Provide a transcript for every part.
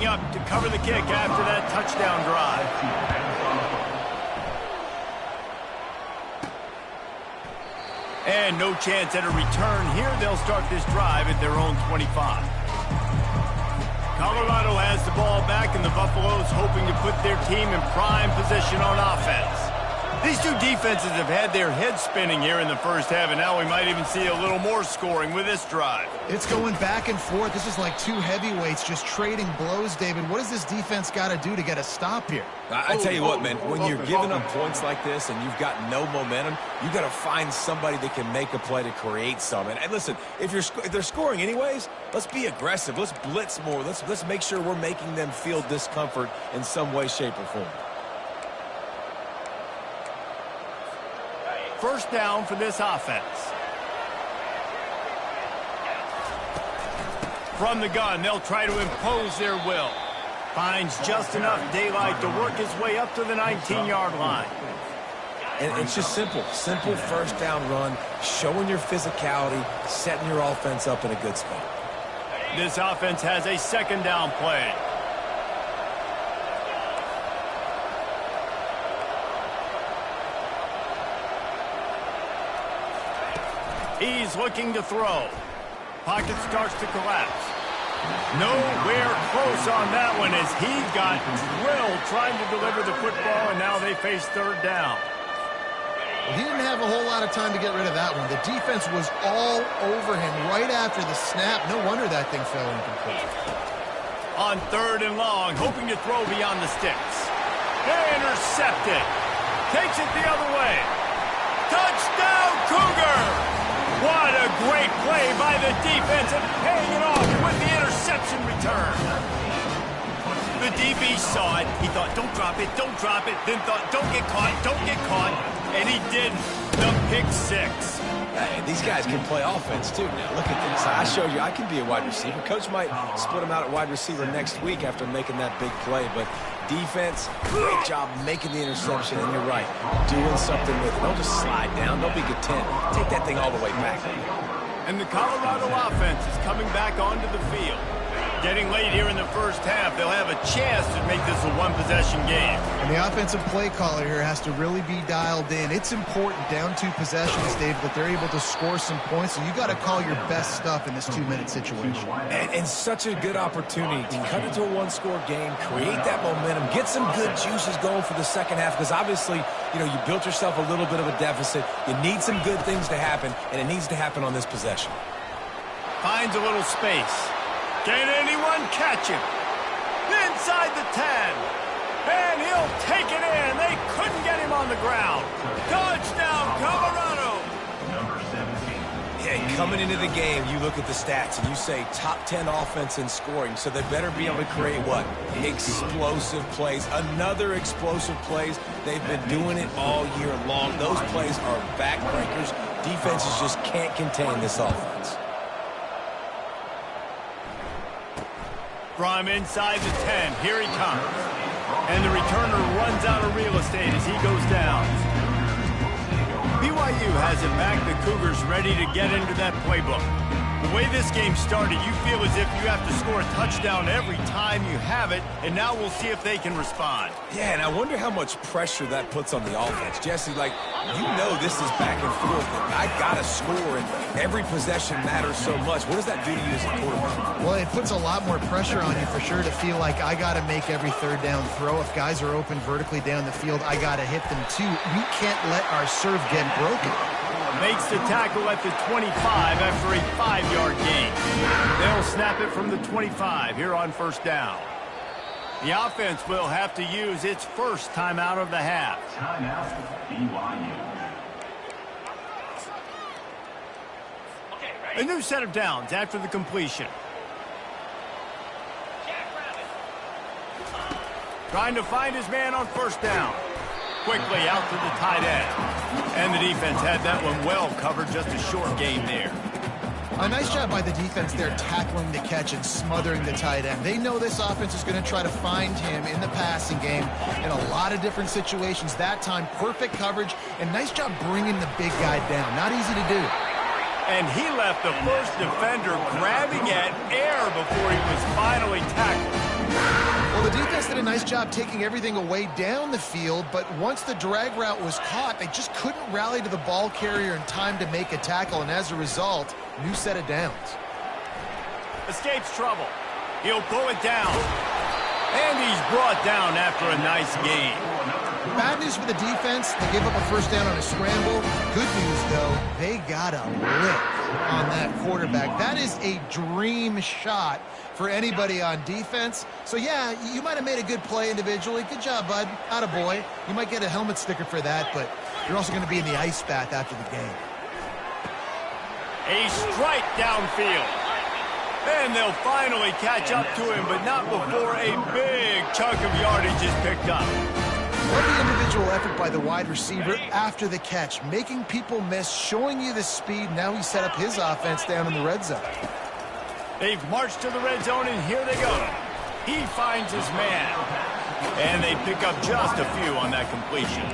lining up to cover the kick after that touchdown drive. And no chance at a return here. They'll start this drive at their own 25. Colorado has the ball back, and the Buffaloes hoping to put their team in prime position on offense. These two defenses have had their heads spinning here in the first half, and now we might even see a little more scoring with this drive. It's going back and forth. This is like two heavyweights just trading blows, David. What does this defense got to do to get a stop here? I tell you what, man, when you're giving up points like this and you've got no momentum, you got to find somebody that can make a play to create some. And listen, if they're scoring anyways, let's be aggressive. Let's blitz more. Let's make sure we're making them feel discomfort in some way, shape, or form. First down for this offense. From the gun, they'll try to impose their will. Finds just enough daylight to work his way up to the 19-yard line. And it's just simple first down run, showing your physicality, setting your offense up in a good spot. This offense has a second down play. He's looking to throw. Pocket starts to collapse. Nowhere close on that one as he got drilled trying to deliver the football, and now they face third down. Well, he didn't have a whole lot of time to get rid of that one. The defense was all over him right after the snap. No wonder that thing fell incomplete. On third and long, hoping to throw beyond the sticks. Intercepted. Takes it the other way. Touchdown, Cougar! What a great play by the defense and paying it off with the interception return. The DB saw it. He thought, don't drop it, then thought, don't get caught, and he did the pick six. Hey, these guys can play offense, too. Now, look at this. I showed you I can be a wide receiver. Coach might split him out at wide receiver next week after making that big play, but defense, great job making the interception, and you're right, doing something with it. Don't just slide down. Don't be content. Take that thing all the way back. And the Colorado offense is coming back onto the field. Getting late here in the first half, they'll have a chance to make this a one-possession game. And the offensive play caller here has to really be dialed in. It's important down two possessions, Dave, that they're able to score some points. So you got to call your best stuff in this two-minute situation. And such a good opportunity to cut it to a one-score game, create that momentum, get some good juices going for the second half, because obviously, you know, you built yourself a little bit of a deficit. You need some good things to happen, and it needs to happen on this possession. Finds a little space. Can anyone catch him? Inside the 10. And he'll take it in. They couldn't get him on the ground. Touchdown, Colorado. Number 17. Yeah, coming into the game, you look at the stats and you say top 10 offense in scoring, so they better be able to create what? Explosive plays. Another explosive plays. They've been doing it all year long. Those plays are backbreakers. Defenses just can't contain this offense. From inside the 10, here he comes. And the returner runs out of real estate as he goes down. BYU has it back. The Cougars ready to get into that playbook. The way this game started, you feel as if you have to score a touchdown every time you have it, and now we'll see if they can respond. Yeah, and I wonder how much pressure that puts on the offense. Jesse, like, you know this is back and forth. I got to score, and every possession matters so much. What does that do to you as a quarterback? Well, it puts a lot more pressure on you for sure to feel like I got to make every third down throw. If guys are open vertically down the field, I got to hit them too. We can't let our serve get broken. Makes the tackle at the 25 after a 5-yard gain. They'll snap it from the 25 here on first down. The offense will have to use its first timeout of the half. Timeout, BYU. A new set of downs after the completion. Trying to find his man on first down. Quickly out to the tight end. And the defense had that one well covered, just a short gain there. A nice job by the defense there tackling the catch and smothering the tight end. They know this offense is going to try to find him in the passing game in a lot of different situations. That time, perfect coverage and nice job bringing the big guy down. Not easy to do. And he left the first defender grabbing at air before he was finally tackled. nice job taking everything away down the field, but once the drag route was caught, they just couldn't rally to the ball carrier in time to make a tackle, and as a result, new set of downs. Escapes trouble. He'll pull it down. And he's brought down after a nice gain. Bad news for the defense. They gave up a first down on a scramble. Good news, though, they got a lick on that quarterback. That is a dream shot for anybody on defense. So, yeah, you might have made a good play individually. Good job, bud. Attaboy. You might get a helmet sticker for that, but you're also going to be in the ice bath after the game. A strike downfield. And they'll finally catch up to him, but not before a big chunk of yardage is picked up. Love the individual effort by the wide receiver after the catch, making people miss, showing you the speed. Now he set up his offense down in the red zone. They've marched to the red zone, and here they go. He finds his man. And they pick up just a few on that completion.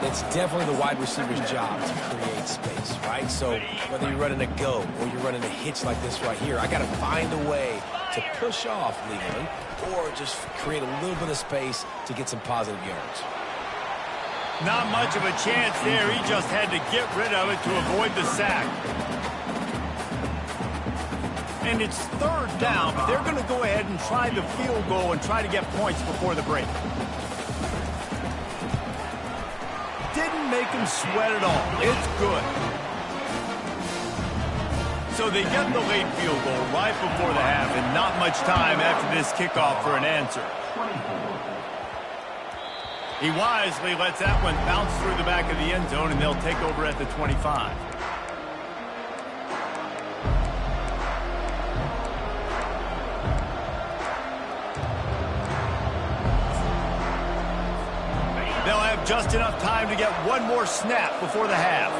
It's definitely the wide receiver's job to create space, right? So whether you're running a go or you're running a hitch like this right here, I got to find a way to push off legally or just create a little bit of space to get some positive yards. Not much of a chance there. He just had to get rid of it to avoid the sack. And it's third down, but they're going to go ahead and try the field goal and try to get points before the break. Didn't make him sweat at all. It's good. So they get the late field goal right before the half, and not much time after this kickoff for an answer. He wisely lets that one bounce through the back of the end zone, and they'll take over at the 25. They'll have just enough time to get one more snap before the half.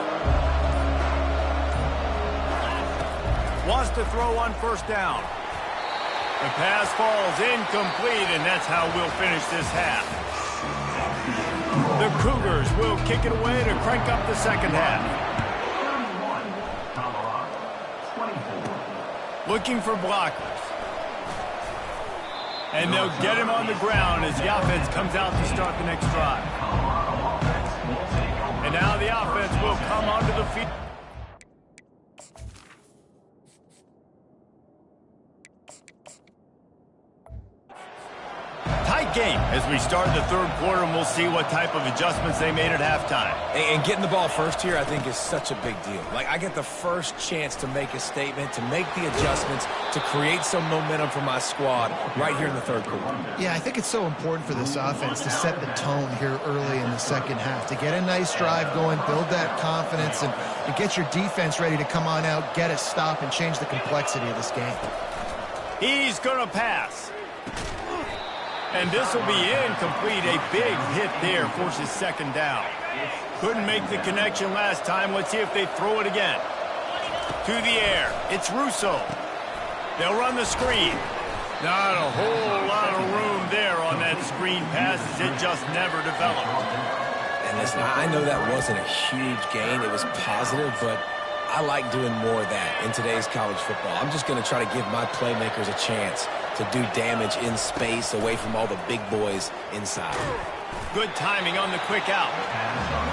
Wants to throw on first down. The pass falls incomplete, and that's how we'll finish this half. The Cougars will kick it away to crank up the second half. Looking for blockers. And they'll get him on the ground as the offense comes out to start the next drive. And now the offense will come onto the field. Tight game as we start the third quarter, and we'll see what type of adjustments they made at halftime. And getting the ball first here, I think, is such a big deal. Like, I get the first chance to make a statement, to make the adjustments, to create some momentum for my squad right here in the third quarter. Yeah, I think it's so important for this offense to set the tone here early in the second half, to get a nice drive going, build that confidence, and get your defense ready to come on out, get a stop, and change the complexity of this game. He's going to pass. And this will be incomplete. A big hit there forces second down. Couldn't make the connection last time. Let's see if they throw it again. To the air. It's Russo. They'll run the screen. Not a whole lot of room there on that screen pass, as it just never developed. And listen, I know that wasn't a huge gain. It was positive, but I like doing more of that in today's college football. I'm just going to try to give my playmakers a chance to do damage in space away from all the big boys inside. Good timing on the quick out.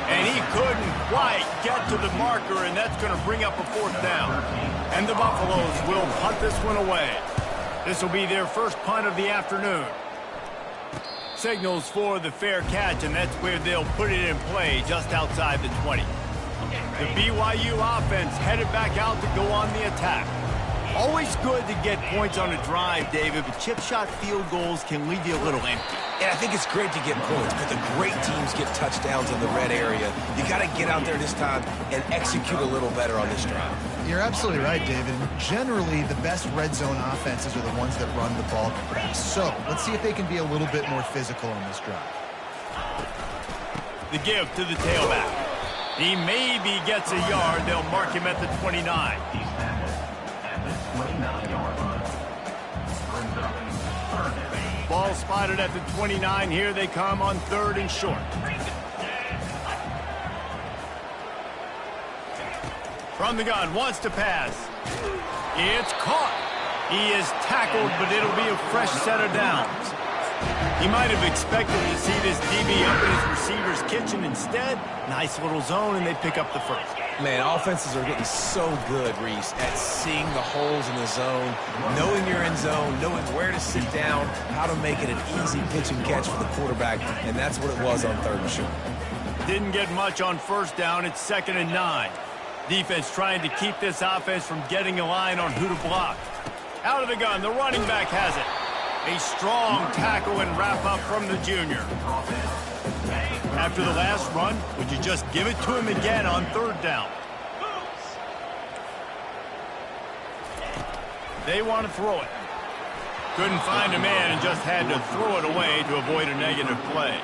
And he couldn't quite get to the marker, and that's going to bring up a fourth down. And the Buffaloes will punt this one away. This will be their first punt of the afternoon. Signals for the fair catch, and that's where they'll put it in play just outside the 20. The BYU offense headed back out to go on the attack. Always good to get points on a drive, David, but chip shot field goals can leave you a little empty. And I think it's great to get points, but the great teams get touchdowns in the red area. You got to get out there this time and execute a little better on this drive. You're absolutely right, David. Generally, the best red zone offenses are the ones that run the ball compressed. So let's see if they can be a little bit more physical on this drive. The give to the tailback. He maybe gets a yard. They'll mark him at the 29. Ball spotted at the 29. Here they come on third and short. From the gun, wants to pass. It's caught. He is tackled, but it'll be a fresh set of downs. He might have expected to see this DB up in his receiver's kitchen. Instead, nice little zone, and they pick up the first. Man, offenses are getting so good, Reese, at seeing the holes in the zone, knowing you're in zone, knowing where to sit down, how to make it an easy pitch and catch for the quarterback, and that's what it was on 3rd and short. Didn't get much on 1st down. It's 2nd and 9. Defense trying to keep this offense from getting a line on who to block. Out of the gun, the running back has it. A strong tackle and wrap-up from the junior. After the last run, would you just give it to him again on 3rd down? They want to throw it. Couldn't find a man and just had to throw it away to avoid a negative play.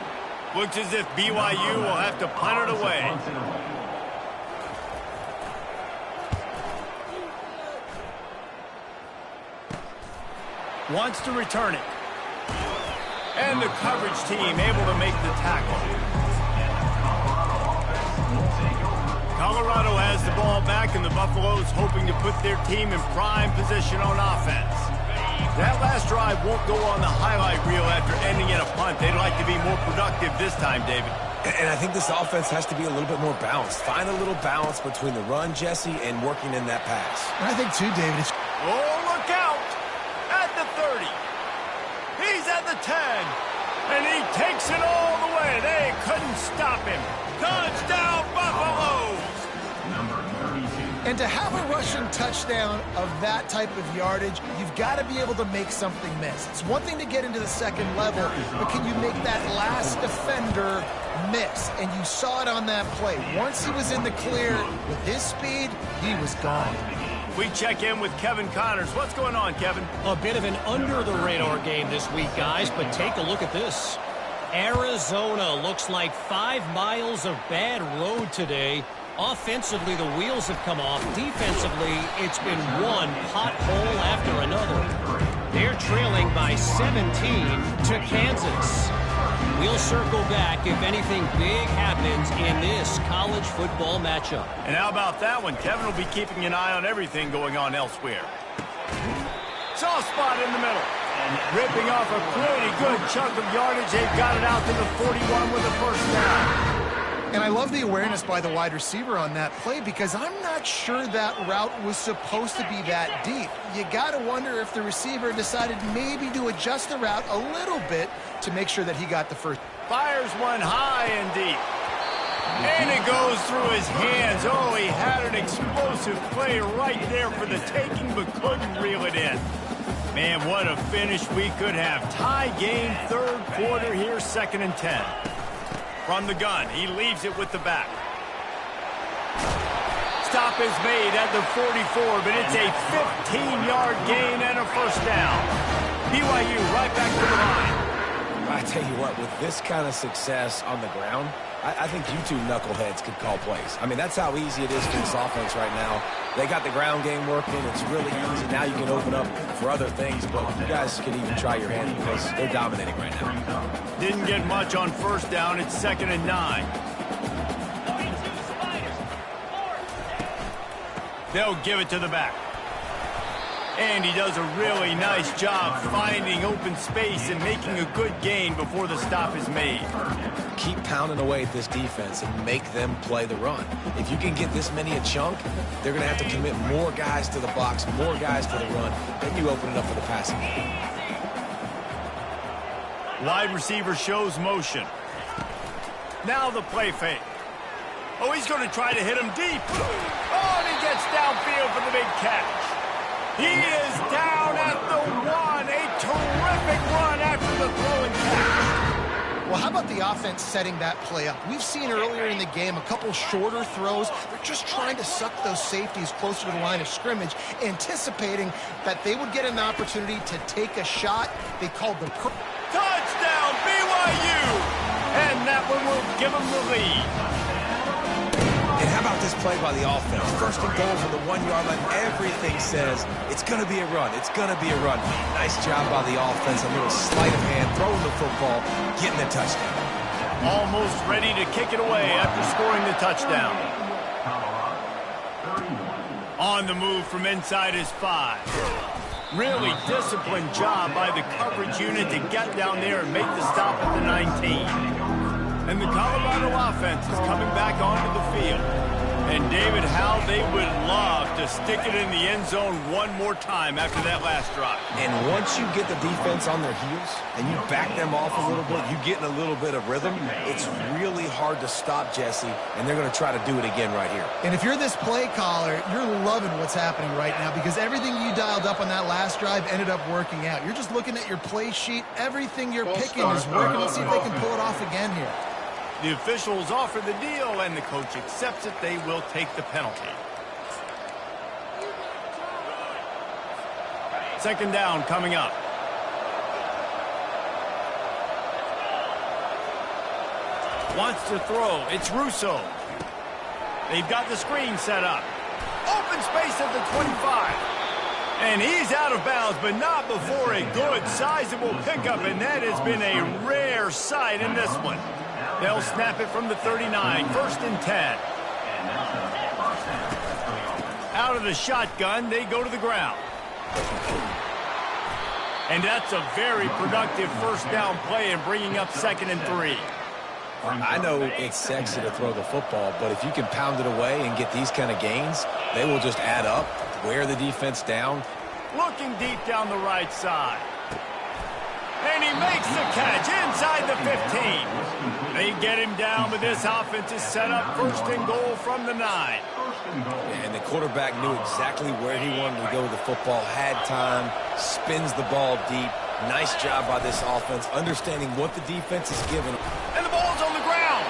Looks as if BYU will have to punt it away. Wants to return it. And the coverage team able to make the tackle. Colorado has the ball back, and the Buffaloes hoping to put their team in prime position on offense. That last drive won't go on the highlight reel after ending in a punt. They'd like to be more productive this time, David. And I think this offense has to be a little bit more balanced. Find a little balance between the run, Jesse, and working in that pass. And I think, too, David, it's... Oh, look out! At the 30. He's at the 10. And he takes it all the way. They couldn't stop him. Touchdown, Buffaloes! Number 32. And to have a rushing touchdown of that type of yardage, you've got to be able to make something miss. It's one thing to get into the 2nd level, but can you make that last defender miss? And you saw it on that play. Once he was in the clear with his speed, he was gone. We check in with Kevin Connors. What's going on, Kevin? A bit of an under-the-radar game this week, guys, but take a look at this. Arizona looks like 5 miles of bad road today. Offensively, the wheels have come off. Defensively, it's been one pothole after another. They're trailing by 17 to Kansas. We'll circle back if anything big happens in this college football matchup. And how about that one? Kevin will be keeping an eye on everything going on elsewhere. Soft spot in the middle. Ripping off a pretty good chunk of yardage. They've got it out to the 41 with a 1st down. And I love the awareness by the wide receiver on that play because I'm not sure that route was supposed to be that deep. You got to wonder if the receiver decided maybe to adjust the route a little bit to make sure that he got the first. Fires one high and deep. And it goes through his hands. Oh, he had an explosive play right there for the taking, but couldn't reel it in. Man, what a finish we could have. Tie game, 3rd quarter here, 2nd and 10. From the gun, he leaves it with the back. Stop is made at the 44, but it's a 15-yard gain and a 1st down. BYU right back to the line. I tell you what, with this kind of success on the ground, I think you two knuckleheads could call plays. I mean, that's how easy it is for this offense right now. They got the ground game working. It's really easy. Now you can open up for other things, but you guys can even try your hand because they're dominating right now. Didn't get much on 1st down. It's 2nd and 9. They'll give it to the back. And he does a really nice job finding open space and making a good gain before the stop is made. Keep pounding away at this defense and make them play the run. If you can get this many a chunk, they're going to have to commit more guys to the box, more guys to the run. Then you open it up for the passing game. Wide receiver shows motion. Now the play fake. Oh, he's going to try to hit him deep. Oh, and he gets downfield for the big catch. He is down at the 1. A terrific run after the throw and catch. Well, how about the offense setting that play up? We've seen earlier in the game a couple shorter throws. They're just trying to suck those safeties closer to the line of scrimmage, anticipating that they would get an opportunity to take a shot. They called the touchdown, BYU! And that one will give them the lead. And how about this play by the offense? 1st and goal from the 1-yard line. Everything says it's going to be a run. It's going to be a run. Nice job by the offense. A little sleight of hand, throwing the football, getting the touchdown. Almost ready to kick it away after scoring the touchdown. On the move from inside his 5. Really disciplined job by the coverage unit to get down there and make the stop at the 19. And the Colorado offense is coming back onto the field. And, David, how they would love to stick it in the end zone one more time after that last drive. And once you get the defense on their heels and you back them off a little bit, you get in a little bit of rhythm, it's really hard to stop, Jesse, and they're going to try to do it again right here. And if you're this play caller, you're loving what's happening right now because everything you dialed up on that last drive ended up working out. You're just looking at your play sheet. Everything you're picking is working. Let's see if they can pull it off again here. The officials offer the deal, and the coach accepts it. They will take the penalty. Second down coming up. Wants to throw. It's Russo. They've got the screen set up. Open space at the 25. And he's out of bounds, but not before a good, sizable pickup, and that has been a rare sight in this one. They'll snap it from the 39, 1st and 10. Out of the shotgun, they go to the ground. And that's a very productive first down play and bringing up 2nd and 3. I know it's sexy to throw the football, but if you can pound it away and get these kind of gains, they will just add up, wear the defense down. Looking deep down the right side. And he makes the catch inside the 15. They get him down, but this offense is set up 1st and goal from the 9. And the quarterback knew exactly where he wanted to go with the football, had time, spins the ball deep. Nice job by this offense, understanding what the defense is given. And the ball's on the ground.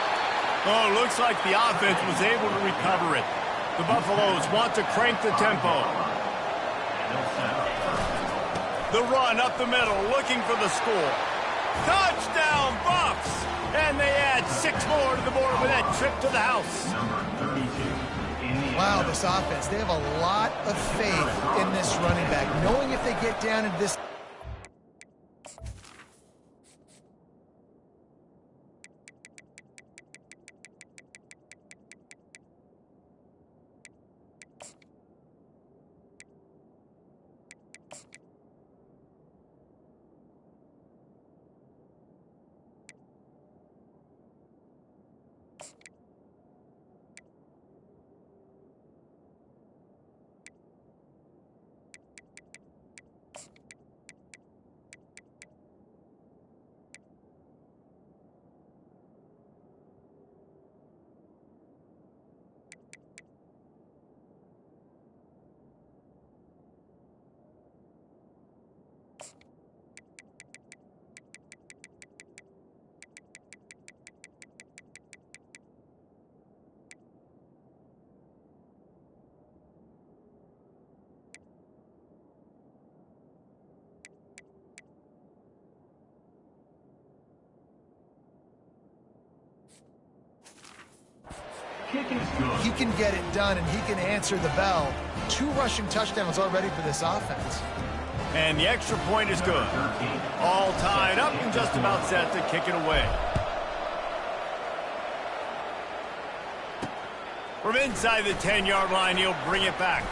Oh, looks like the offense was able to recover it. The Buffaloes want to crank the tempo. The run up the middle, looking for the score. Touchdown, Buffs! And they add 6 more to the board with that trip to the house. Wow, this offense, they have a lot of faith in this running back, knowing if they get down into this. He can get it done, and he can answer the bell. 2 rushing touchdowns already for this offense. And the extra point is good. All tied up and just about set to kick it away. From inside the 10-yard line, he'll bring it back.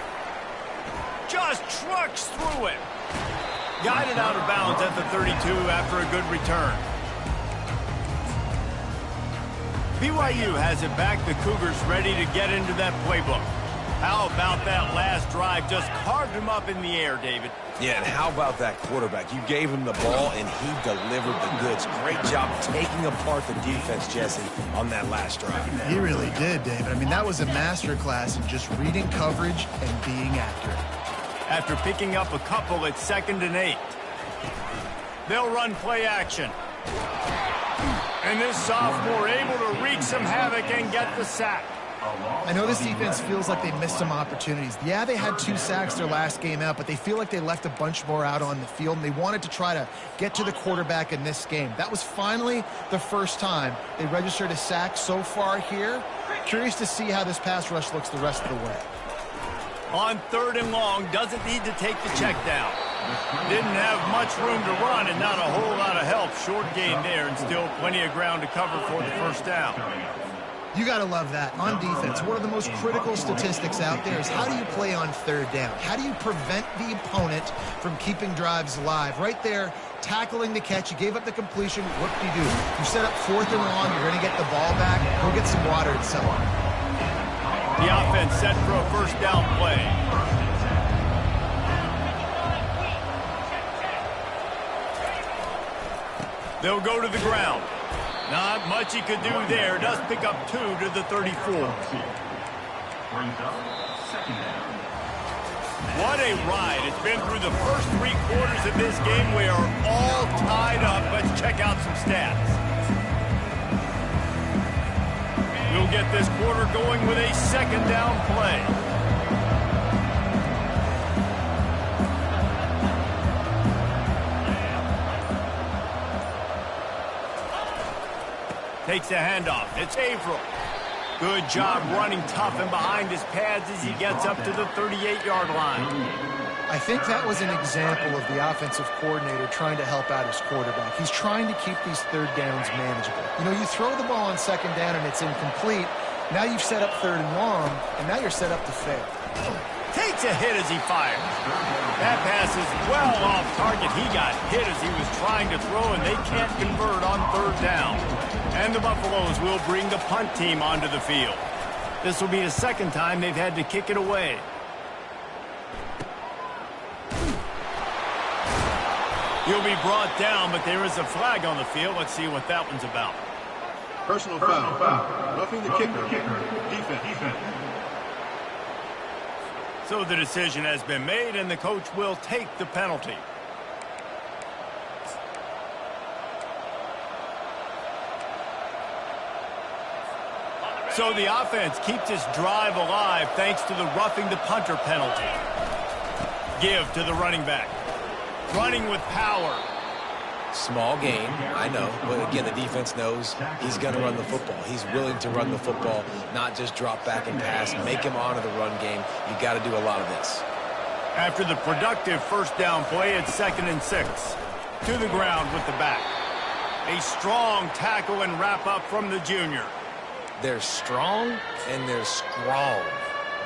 Just trucks through it. Guided out of bounds at the 32 after a good return. BYU has it back. The Cougars ready to get into that playbook. How about that last drive? Just carved him up in the air, David. Yeah, and how about that quarterback? You gave him the ball, and he delivered the goods. Great job taking apart the defense, Jesse, on that last drive. He really did, David. I mean, that was a masterclass in just reading coverage and being accurate. After picking up a couple at 2nd and 8. They'll run play action. And this sophomore able to wreak some havoc and get the sack. I know this defense feels like they missed some opportunities. Yeah, they had 2 sacks their last game out, but they feel like they left a bunch more out on the field, and they wanted to try to get to the quarterback in this game. That was finally the first time they registered a sack so far here. Curious to see how this pass rush looks the rest of the way. On 3rd and long, doesn't need to take the check down. Didn't have much room to run and not a whole lot of help. Short gain there and still plenty of ground to cover for the first down. You got to love that. On defense, one of the most critical statistics out there is how do you play on third down? How do you prevent the opponent from keeping drives alive? Right there, tackling the catch. You gave up the completion. What do? You set up 4th and long. You're going to get the ball back. Go get some water and so on. The offense set for a first down play. They'll go to the ground. Not much he could do there. Does pick up 2 to the 34. What a ride. It's been through the first 3 quarters of this game. We are all tied up. Let's check out some stats. We'll get this quarter going with a 2nd down play. Takes a handoff. It's Averill. Good job running tough and behind his pads as he gets up to the 38-yard line. I think that was an example of the offensive coordinator trying to help out his quarterback. He's trying to keep these third downs manageable. You know, you throw the ball on 2nd down and it's incomplete. Now you've set up 3rd and long, and now you're set up to fail. Takes a hit as he fires. That pass is well off target. He got hit as he was trying to throw, and they can't convert on 3rd down. And the Buffaloes will bring the punt team onto the field. This will be the 2nd time they've had to kick it away. He'll be brought down, but there is a flag on the field. Let's see what that one's about. Personal foul. Roughing the kicker. Defense. So the decision has been made, and the coach will take the penalty. So the offense keeps its drive alive thanks to the roughing the punter penalty. Give to the running back. Running with power. Small gain, I know, but again, the defense knows he's going to run the football. He's willing to run the football, not just drop back and pass, make him honor the run game. You got to do a lot of this. After the productive first down play, it's 2nd and 6. To the ground with the back. A strong tackle and wrap up from the junior. They're strong and they're strong.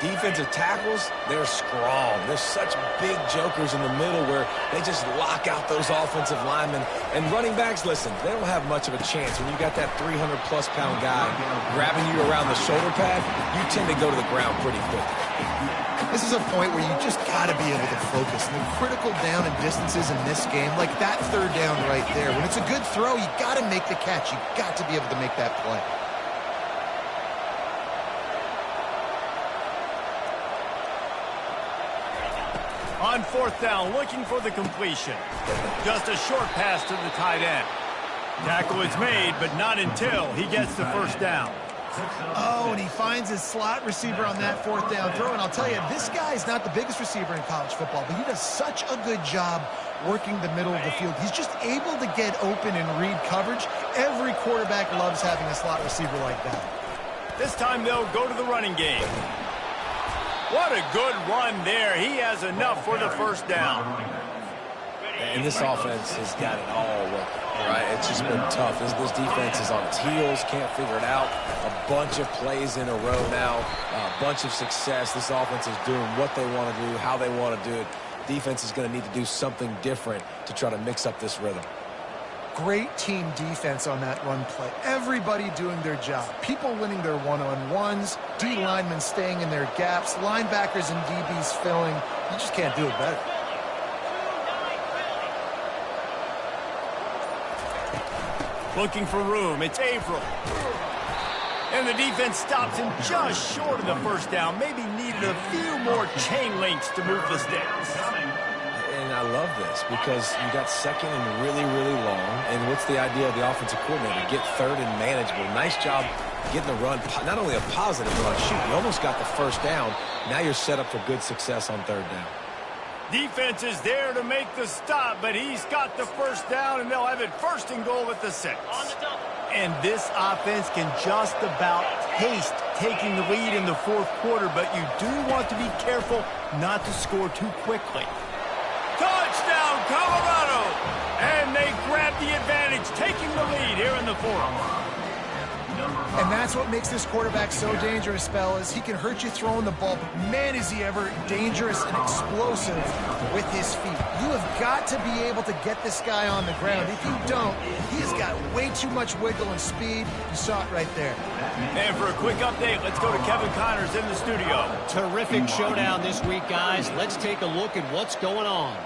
Defensive tackles, they're strong. They're such big jokers in the middle where they just lock out those offensive linemen. And running backs, listen, they don't have much of a chance. When you got that 300-plus pound guy grabbing you around the shoulder pad, you tend to go to the ground pretty quick. This is a point where you just got to be able to focus. The critical down and distances in this game, like that 3rd down right there. When it's a good throw, you got to make the catch. You got to be able to make that play. On 4th down, looking for the completion. Just a short pass to the tight end. Tackle is made, but not until he gets the first down. Oh, and he finds his slot receiver on that 4th down throw. And I'll tell you, this guy is not the biggest receiver in college football, but he does such a good job working the middle of the field. He's just able to get open and read coverage. Every quarterback loves having a slot receiver like that. This time they'll go to the running game. What a good run there. He has enough for the first down. And this offense has got it all working, right? It's just been tough. This defense is on its heels, can't figure it out. A bunch of plays in a row now, a bunch of success. This offense is doing what they want to do, how they want to do it. Defense is going to need to do something different to try to mix up this rhythm. Great team defense on that run play. Everybody doing their job. People winning their one-on-ones, D linemen staying in their gaps, linebackers and DBs filling. You just can't do it better. Looking for room. It's Averill. And the defense stops him just short of the first down. Maybe needed a few more chain links to move the sticks. And I love this because you got 2nd and really, really long. And what's the idea of the offensive coordinator? Get 3rd and manageable. Nice job getting the run. Not only a positive run, shoot, you almost got the first down. Now you're set up for good success on 3rd down. Defense is there to make the stop, but he's got the first down, and they'll have it 1st and goal at the 6. And this offense can just about taste taking the lead in the 4th quarter, but you do want to be careful not to score too quickly. Touchdown, Colorado! And they grab the advantage, taking the lead here in the 4th. And that's what makes this quarterback so dangerous, fellas. He can hurt you throwing the ball, but man, is he ever dangerous and explosive with his feet. You have got to be able to get this guy on the ground. If you don't, he's got way too much wiggle and speed. You saw it right there. And for a quick update, let's go to Kevin Connors in the studio. Terrific showdown this week, guys. Let's take a look at what's going on.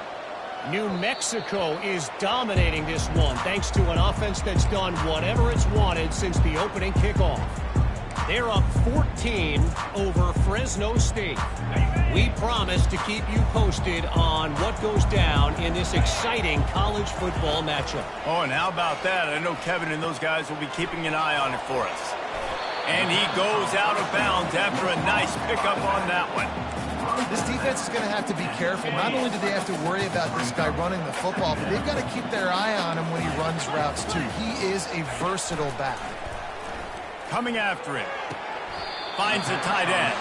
New Mexico is dominating this one thanks to an offense that's done whatever it's wanted since the opening kickoff. They're up 14 over Fresno State. We promise to keep you posted on what goes down in this exciting college football matchup. Oh, and how about that? I know Kevin and those guys will be keeping an eye on it for us. And he goes out of bounds after a nice pickup on that one. This defense is going to have to be careful. Not only do they have to worry about this guy running the football, but they've got to keep their eye on him when he runs routes, too. He is a versatile back. Coming after it. Finds a tight end.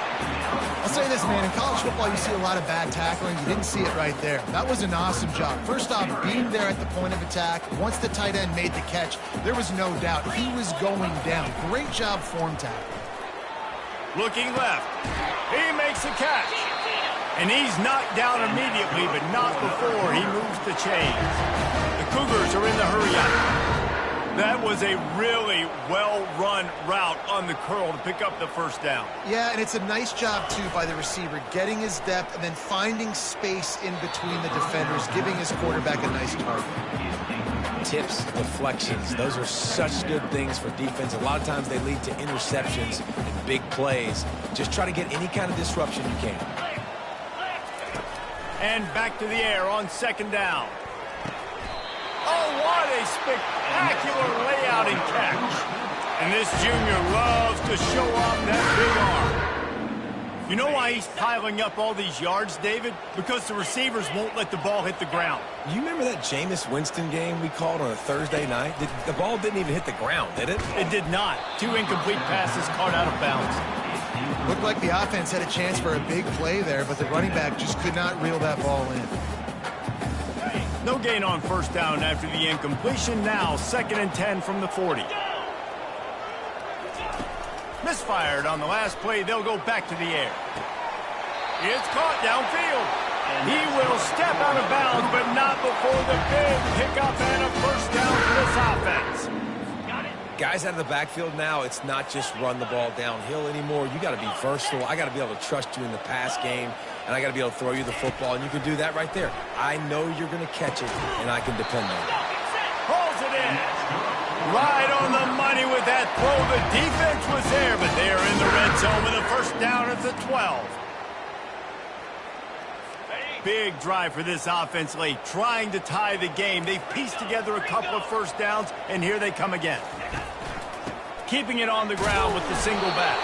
I'll say this, man. In college football, you see a lot of bad tackling. You didn't see it right there. That was an awesome job. First off, being there at the point of attack. Once the tight end made the catch, there was no doubt he was going down. Great job form tackle. Looking left. He makes a catch. And he's knocked down immediately, but not before he moves the chains. The Cougars are in the hurry-up. That was a really well-run route on the curl to pick up the first down. Yeah, and it's a nice job, too, by the receiver, getting his depth and then finding space in between the defenders, giving his quarterback a nice target. Tips, deflections, those are such good things for defense. A lot of times they lead to interceptions and big plays. Just try to get any kind of disruption you can. And back to the air on second down. Oh, what a spectacular layout and catch. And this junior loves to show off that big arm. You know why he's piling up all these yards, David? Because the receivers won't let the ball hit the ground. You remember that Jameis Winston game we called on a Thursday night? The ball didn't even hit the ground, did it? It did not. 2 incomplete passes caught out of bounds. Looked like the offense had a chance for a big play there, but the running back just could not reel that ball in. No gain on first down after the incompletion. Now 2nd and 10 from the 40. Misfired on the last play. They'll go back to the air. It's caught downfield. He will step out of bounds, but not before the big pickup and a first down for this offense. Guys out of the backfield now, it's not just run the ball downhill anymore. You got to be versatile. I got to be able to trust you in the pass game, and I got to be able to throw you the football, and you can do that right there. I know you're going to catch it, and I can depend on it. Pulls it in. Right on the money with that throw. The defense was there, but they are in the red zone with a first down at the 12. Big drive for this offense late, trying to tie the game. They've pieced together a couple of first downs, and here they come again. Keeping it on the ground with the single back.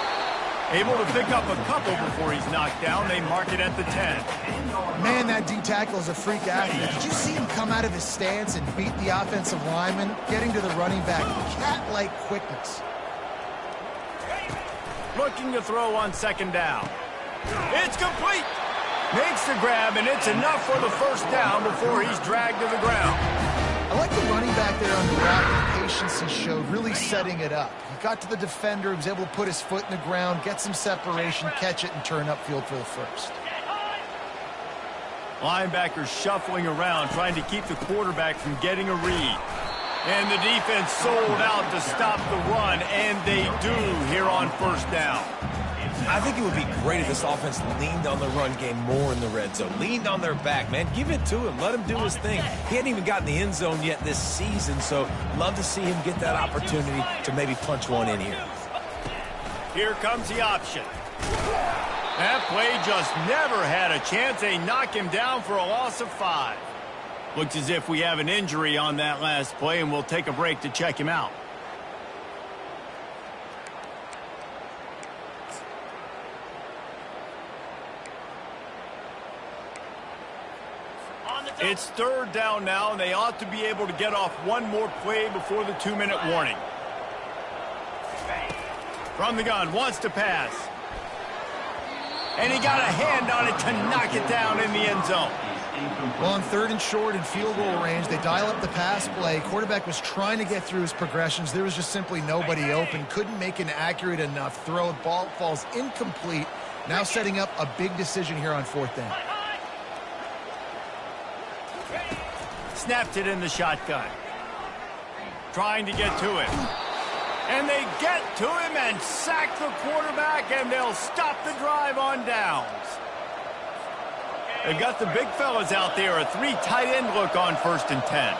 Able to pick up a couple before he's knocked down. They mark it at the 10. Man, that D tackle is a freak athlete. Did you see him come out of his stance and beat the offensive lineman, getting to the running back? Cat-like quickness. Looking to throw on second down. It's complete. Makes the grab, and it's enough for the first down before he's dragged to the ground. I like the running back there on the route, the patience he showed, really setting it up. He got to the defender, he was able to put his foot in the ground, get some separation, catch it, and turn upfield for the first. Linebackers shuffling around, trying to keep the quarterback from getting a read. And the defense sold out to stop the run, and they do here on first down. I think it would be great if this offense leaned on the run game more in the red zone. Leaned on their back, man. Give it to him. Let him do his thing. He hadn't even gotten the end zone yet this season, so love to see him get that opportunity to maybe punch one in here. Here comes the option. That play just never had a chance. They knock him down for a loss of 5. Looks as if we have an injury on that last play, and we'll take a break to check him out. It's third down now, and they ought to be able to get off one more play before the 2-minute warning. From the gun, wants to pass. And he got a hand on it to knock it down in the end zone. Well, on 3rd and short and field goal range, they dial up the pass play. Quarterback was trying to get through his progressions. There was just simply nobody open. Couldn't make an accurate enough throw. Ball falls incomplete. Now setting up a big decision here on 4th down. Snapped it in the shotgun. Trying to get to him. And they get to him and sack the quarterback, and they'll stop the drive on downs. They've got the big fellas out there, a 3 tight end look on 1st and 10.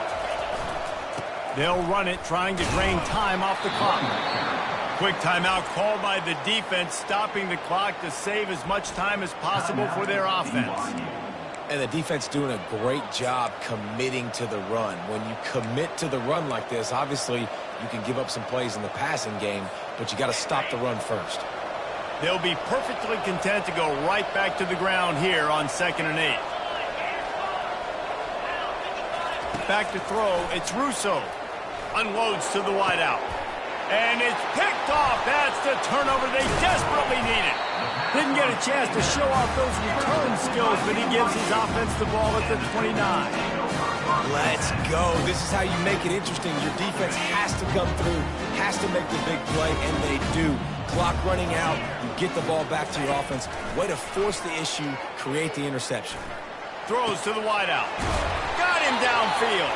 They'll run it, trying to drain time off the clock. Quick timeout called by the defense, stopping the clock to save as much time as possible for their offense. And the defense doing a great job committing to the run. When you commit to the run like this, obviously you can give up some plays in the passing game, but you got to stop the run first. They'll be perfectly content to go right back to the ground here on 2nd and 8. Back to throw, it's Russo. Unloads to the wideout. And it's picked off. That's the turnover they desperately needed. Didn't get a chance to show off those return skills, but he gives his offense the ball at the 29. Let's go. This is how you make it interesting. Your defense has to come through, has to make the big play, and they do. Clock running out, you get the ball back to your offense. Way to force the issue, create the interception. Throws to the wideout. Got him downfield.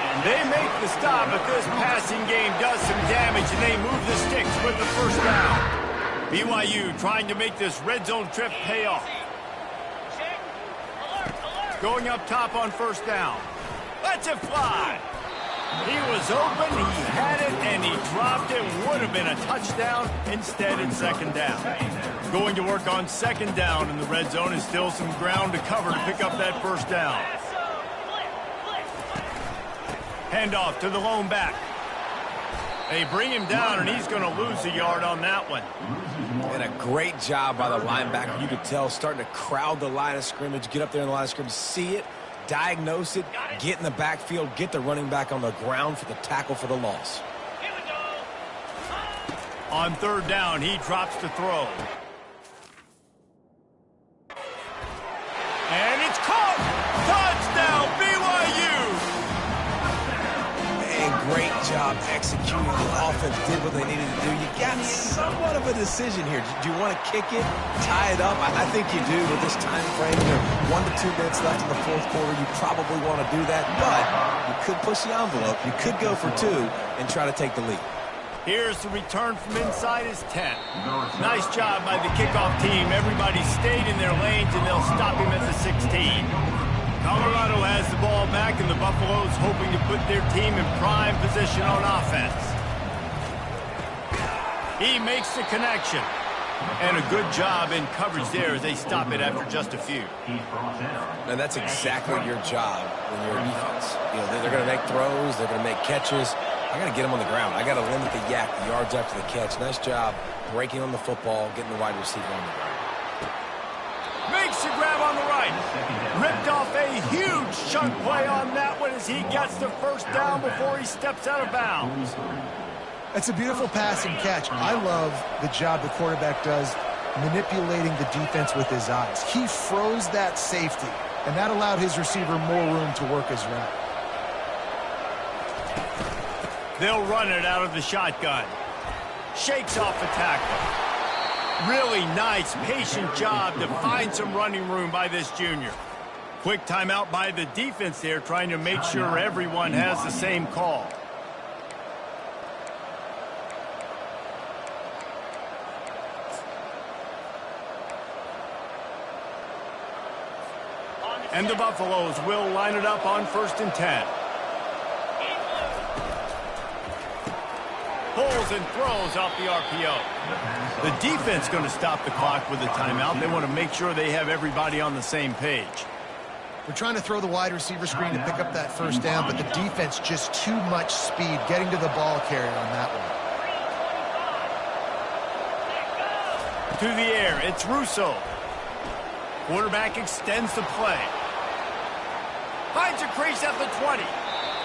And they make the stop, but this passing game does some damage, and they move the sticks with the 1st down. BYU trying to make this red zone trip pay off. Going up top on 1st down. Lets it fly. He was open, he had it, and he dropped it. Would have been a touchdown. Instead, it's 2nd down. Going to work on 2nd down in the red zone is still some ground to cover to pick up that 1st down. Handoff to the lone back. They bring him down, and he's going to lose a yard on that one. And a great job by the linebacker. You could tell, starting to crowd the line of scrimmage, get up there in the line of scrimmage, see it, diagnose it, get in the backfield, get the running back on the ground for the tackle for the loss. On 3rd down, he drops to throw. And it's caught! Touchdown, BYU! Great job executing. The offense did what they needed to do. You got somewhat of a decision here. Do you want to kick it, tie it up? I think you do with this time frame. There 1 to 2 minutes left in the 4th quarter. You probably want to do that, but you could push the envelope. You could go for 2 and try to take the lead. Here's the return from inside his 10. Nice job by the kickoff team. Everybody stayed in their lanes, and they'll stop him at the 16. Colorado has the ball back, and the Buffaloes hoping to put their team in prime position on offense. He makes the connection. And a good job in coverage there as they stop it after just a few. And that's exactly your job when you're a defense. You know, they're going to make throws, they're going to make catches. I got to get them on the ground. I got to limit the yak, the yards after the catch. Nice job breaking on the football, getting the wide receiver on the ground. Makes the grab on the right. Ripped off a huge chunk play on that one as he gets the 1st down before he steps out of bounds. It's a beautiful pass and catch. I love the job the quarterback does manipulating the defense with his eyes. He froze that safety, and that allowed his receiver more room to work his route. They'll run it out of the shotgun. Shakes off the tackle. Really nice, patient job to find some running room by this junior. Quick timeout by the defense there, trying to make sure everyone has the same call. And the Buffaloes will line it up on 1st and 10. Pulls and throws off the RPO. The defense going to stop the clock with a timeout. They want to make sure they have everybody on the same page. We're trying to throw the wide receiver screen to pick up that 1st down, but the defense just too much speed getting to the ball carrier on that one. To the air, it's Russo. Quarterback extends the play. Finds a crease at the 20.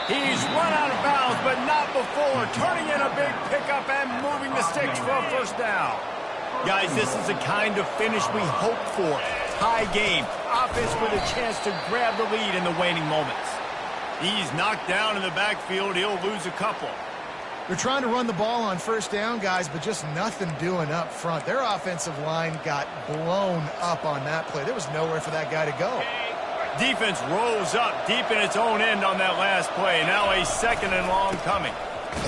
He's run out of bounds, but not before. Turning in a big pickup and moving the sticks for a 1st down. Guys, this is the kind of finish we hope for. Tie game. offense with a chance to grab the lead in the waning moments. He's knocked down in the backfield. He'll lose a couple. They're trying to run the ball on first down, guys, but just nothing doing up front. Their offensive line got blown up on that play. There was nowhere for that guy to go. Defense rolls up deep in its own end on that last play. Now a 2nd and long coming.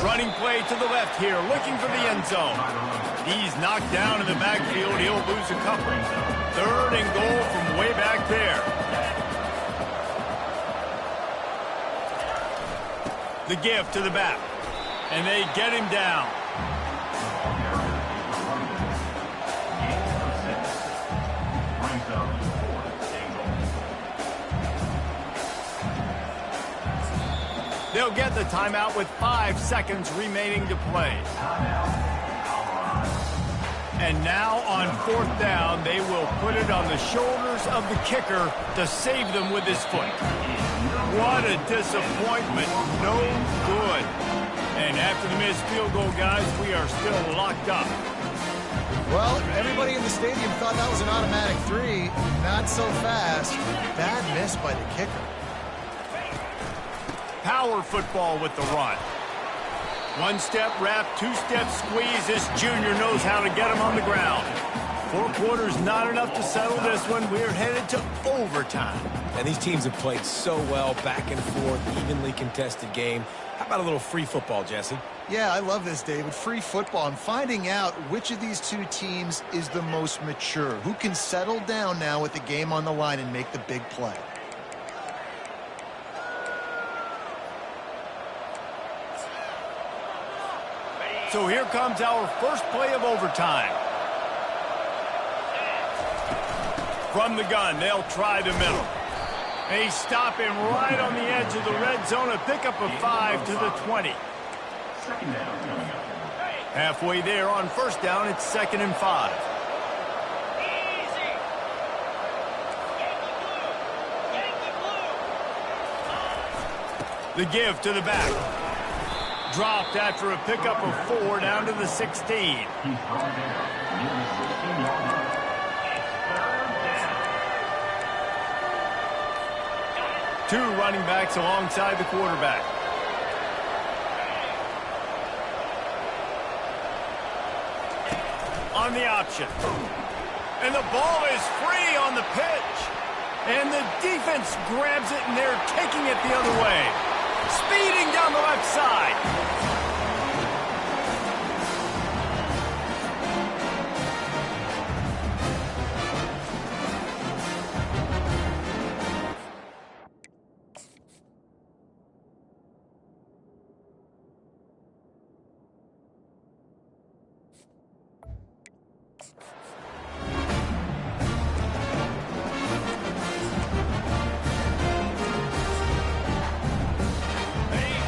Running play to the left here, looking for the end zone. He's knocked down in the backfield. He'll lose a couple. 3rd and goal from way back there. The give to the back. And they get him down. They'll get the timeout with 5 seconds remaining to play. And now on 4th down, they will put it on the shoulders of the kicker to save them with his foot. What a disappointment. No good. And after the missed field goal, guys, we are still locked up. Well, everybody in the stadium thought that was an automatic 3. Not so fast. Bad miss by the kicker. Power football with the run. 1-step wrap, 2-step squeeze. This junior knows how to get him on the ground. 4 quarters, not enough to settle this one. We're headed to overtime. And these teams have played so well, back and forth, evenly contested game. How about a little free football, Jesse? Yeah, I love this, David. Free football. I'm finding out which of these 2 teams is the most mature. Who can settle down now with the game on the line and make the big play. So here comes our first play of overtime. From the gun, they'll try the middle. They stop him right on the edge of the red zone. A pickup of 5 to the 20. Halfway there on 1st down, it's 2nd and 5. The give to the back. Dropped after a pickup of 4 down to the 16. Two running backs alongside the quarterback. On the option. And the ball is free on the pitch. And the defense grabs it, and they're taking it the other way. Speeding down the left side.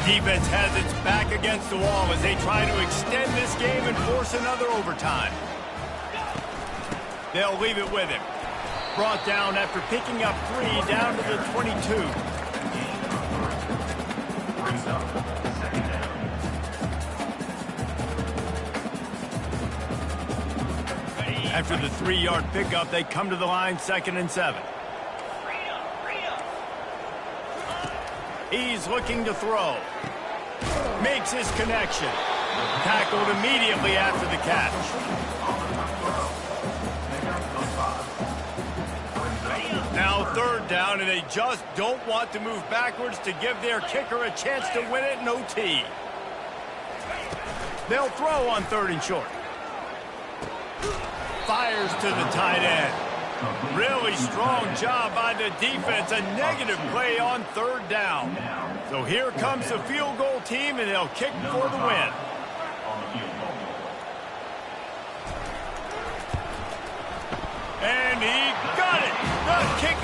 Defense has its back against the wall as they try to extend this game and force another overtime. They'll leave it with him. Brought down after picking up 3 down to the 22. After the 3-yard pickup, they come to the line 2nd and 7. He's looking to throw. Makes his connection. Tackled immediately after the catch. Now 3rd down, and they just don't want to move backwards to give their kicker a chance to win it in OT. They'll throw on 3rd and short. Fires to the tight end. Really strong job by the defense. A negative play on 3rd down. So here comes the field goal team, and they'll kick for the win. And he got it. The kick